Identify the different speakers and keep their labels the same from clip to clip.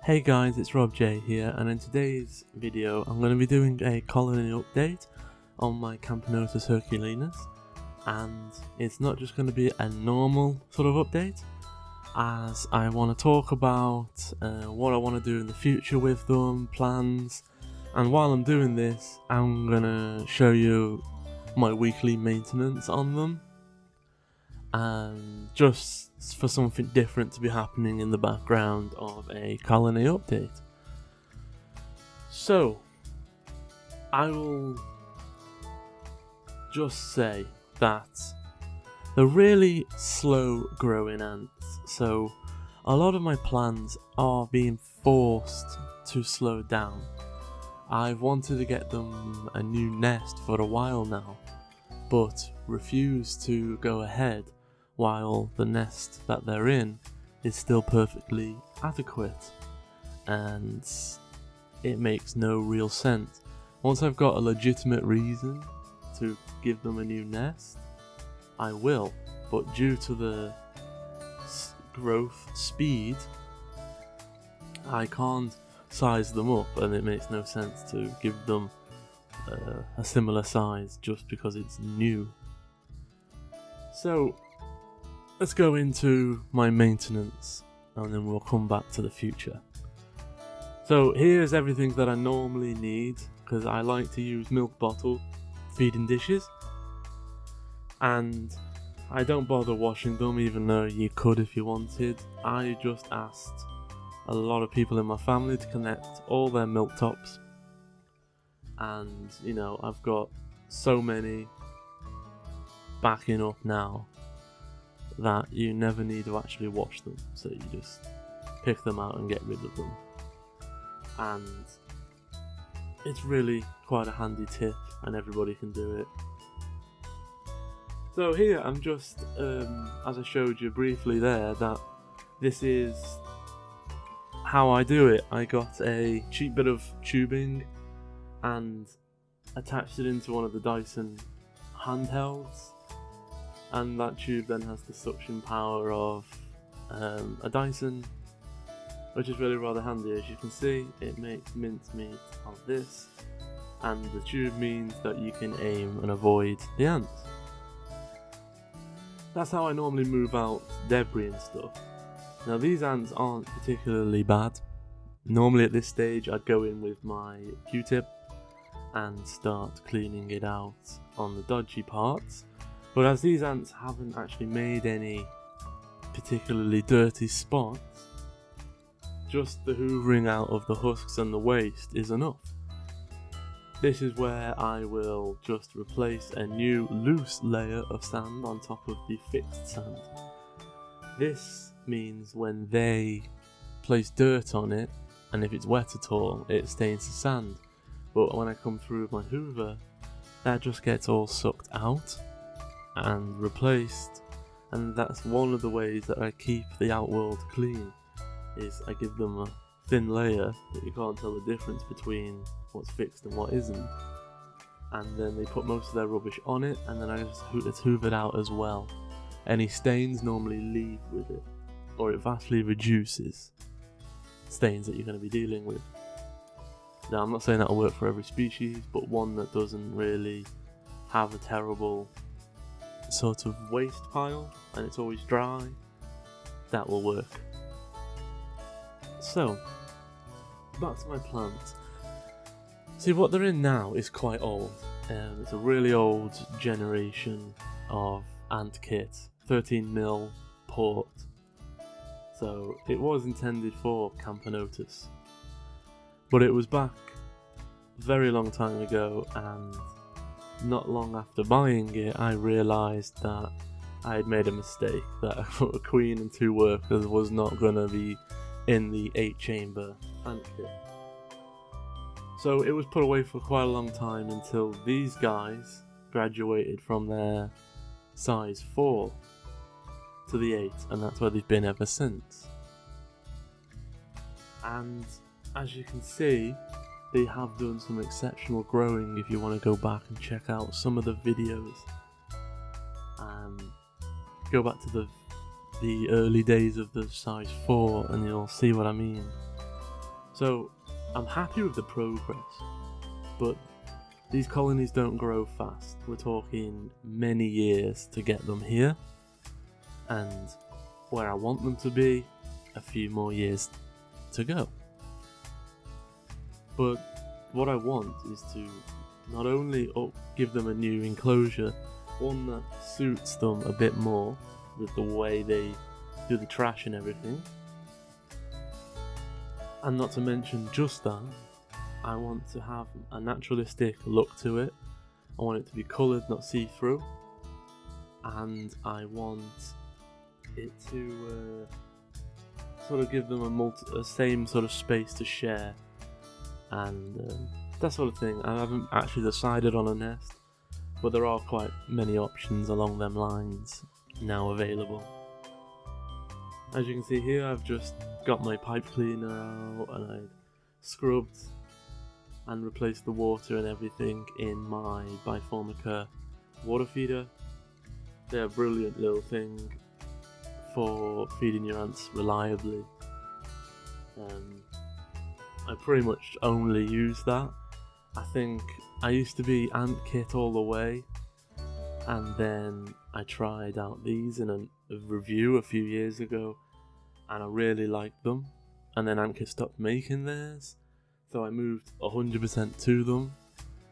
Speaker 1: Hey guys, it's RobJ here, and in today's video I'm going to be doing a colony update on my Camponotus Herculeanus, and it's not just going to be a normal sort of update, as I want to talk about what I want to do in the future with them, plans, and while I'm doing this I'm going to show you my weekly maintenance on them, and just for something different to be happening in the background of a colony update. So, I will just say that they're really slow growing ants, so a lot of my plans are being forced to slow down. I've wanted to get them a new nest for a while now, but refuse to go ahead while the nest that they're in is still perfectly adequate, and it makes no real sense. Once I've got a legitimate reason to give them a new nest, I will, but due to the growth speed, I can't size them up, and it makes no sense to give them a similar size just because it's new. So let's go into my maintenance and then we'll come back to the future. So here's everything that I normally need, because I like to use milk bottle feeding dishes, and I don't bother washing them, even though you could if you wanted. I just asked a lot of people in my family to connect all their milk tops, and you know, I've got so many backing up now that you never need to actually wash them, so you just pick them out and get rid of them, and it's really quite a handy tip and everybody can do it. So here I'm just, as I showed you briefly there, that this is how I do it. I got a cheap bit of tubing and attached it into one of the Dyson handhelds, and that tube then has the suction power of a Dyson, which is really rather handy. As you can see, it makes mincemeat of this, and the tube means that you can aim and avoid the ants. That's how I normally move out debris and stuff. Now these ants aren't particularly bad. Normally at this stage I'd go in with my Q-tip and start cleaning it out on the dodgy parts. But as these ants haven't actually made any particularly dirty spots, just the hoovering out of the husks and the waste is enough. This is where I will just replace a new loose layer of sand on top of the fixed sand. This means when they place dirt on it, and if it's wet at all, it stains the sand. But when I come through with my hoover, that just gets all sucked out and replaced, and that's one of the ways that I keep the outworld clean, is I give them a thin layer that you can't tell the difference between what's fixed and what isn't, and then they put most of their rubbish on it, and then it's hoovered out as well. Any stains normally leave with it, or it vastly reduces stains that you're going to be dealing with. Now I'm not saying that'll work for every species, but one that doesn't really have a terrible sort of waste pile and it's always dry, that will work. So back to my plant. See, what they're in now is quite old. It's a really old generation of ant kit, 13mm port, so it was intended for Camponotus, but it was back a very long time ago, and not long after buying it I realised that I had made a mistake, that a queen and 2 workers was not going to be in the 8-chamber ant kit. So it was put away for quite a long time until these guys graduated from their size 4 to the 8, and that's where they've been ever since. And as you can see, they have done some exceptional growing. If you want to go back and check out some of the videos, go back to the early days of the size 4 and you'll see what I mean. So I'm happy with the progress, but these colonies don't grow fast. We're talking many years to get them here, and where I want them to be, a few more years to go. But what I want is to not only give them a new enclosure, one that suits them a bit more with the way they do the trash and everything, and not to mention just that, I want to have a naturalistic look to it. I want it to be coloured, not see-through, and I want it to sort of give them a same sort of space to share, and that sort of thing. I haven't actually decided on a nest, but there are quite many options along them lines now available. As you can see here, I've just got my pipe cleaner out and I've scrubbed and replaced the water and everything in my Biformica water feeder. They're a brilliant little thing for feeding your ants reliably. I pretty much only use that. I think I used to be ant kit all the way, and then I tried out these in a review a few years ago, and I really liked them, and then Antkit stopped making theirs, so I moved 100% to them,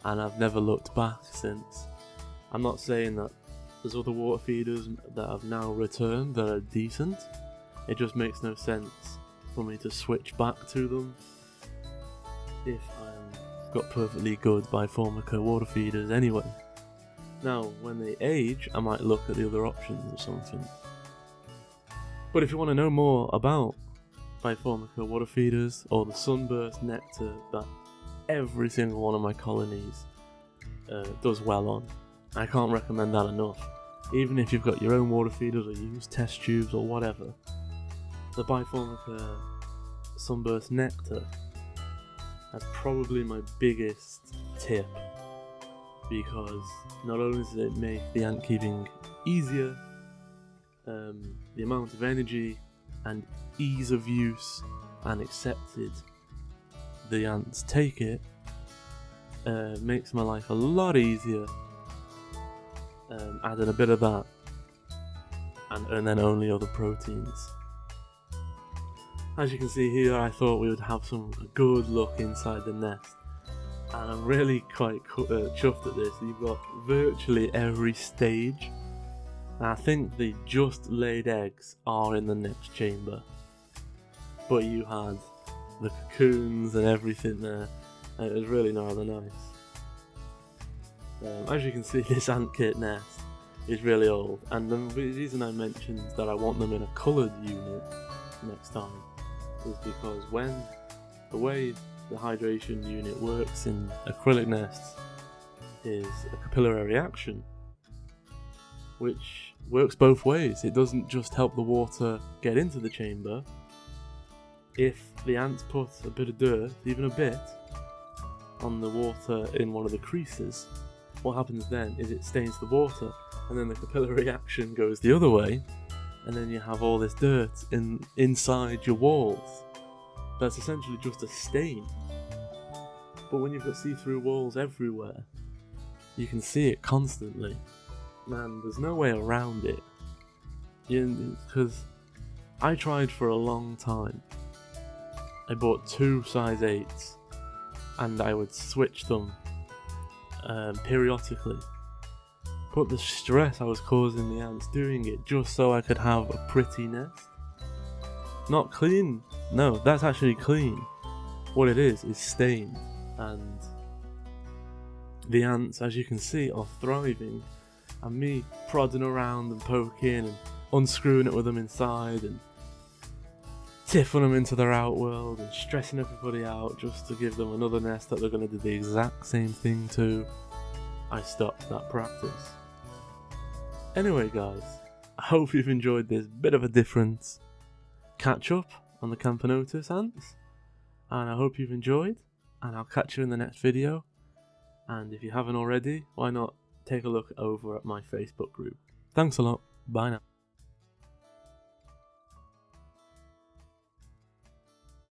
Speaker 1: and I've never looked back since. I'm not saying that there's other water feeders that have now returned that are decent, it just makes no sense for me to switch back to them if I've got perfectly good Biformica water feeders anyway. Now, when they age, I might look at the other options or something. But if you want to know more about Biformica water feeders or the sunburst nectar that every single one of my colonies does well on, I can't recommend that enough. Even if you've got your own water feeders or you use test tubes or whatever, the Biformica sunburst nectar, that's probably my biggest tip, because not only does it make the ant keeping easier, the amount of energy and ease of use and accepted the ants take it makes my life a lot easier. Adding a bit of that and then only other proteins. As you can see here, I thought we would have a good look inside the nest, and I'm really quite chuffed at this. You've got virtually every stage, and I think the just laid eggs are in the next chamber, but you had the cocoons and everything there, and it was really rather nice. As you can see, this ant kit nest is really old, and the reason I mentioned that I want them in a coloured unit next time is because the way the hydration unit works in acrylic nests is a capillary action, which works both ways. It doesn't just help the water get into the chamber. If the ants put a bit of dirt, even a bit, on the water in one of the creases, what happens then is it stains the water, and then the capillary action goes the other way, and then you have all this dirt inside your walls. That's essentially just a stain. But when you've got see-through walls everywhere, you can see it constantly. Man, there's no way around it. Because I tried for a long time. I bought 2 size 8s, and I would switch them periodically. But the stress I was causing the ants doing it just so I could have a pretty nest. Not clean. No, that's actually clean. What it is stained, and the ants, as you can see, are thriving, and me prodding around and poking and unscrewing it with them inside and tiffing them into their outworld and stressing everybody out just to give them another nest that they're going to do the exact same thing to. I stopped that practice. Anyway guys, I hope you've enjoyed this bit of a different catch up on the Camponotus ants, and I hope you've enjoyed, and I'll catch you in the next video. And if you haven't already, why not take a look over at my Facebook group. Thanks a lot, bye now.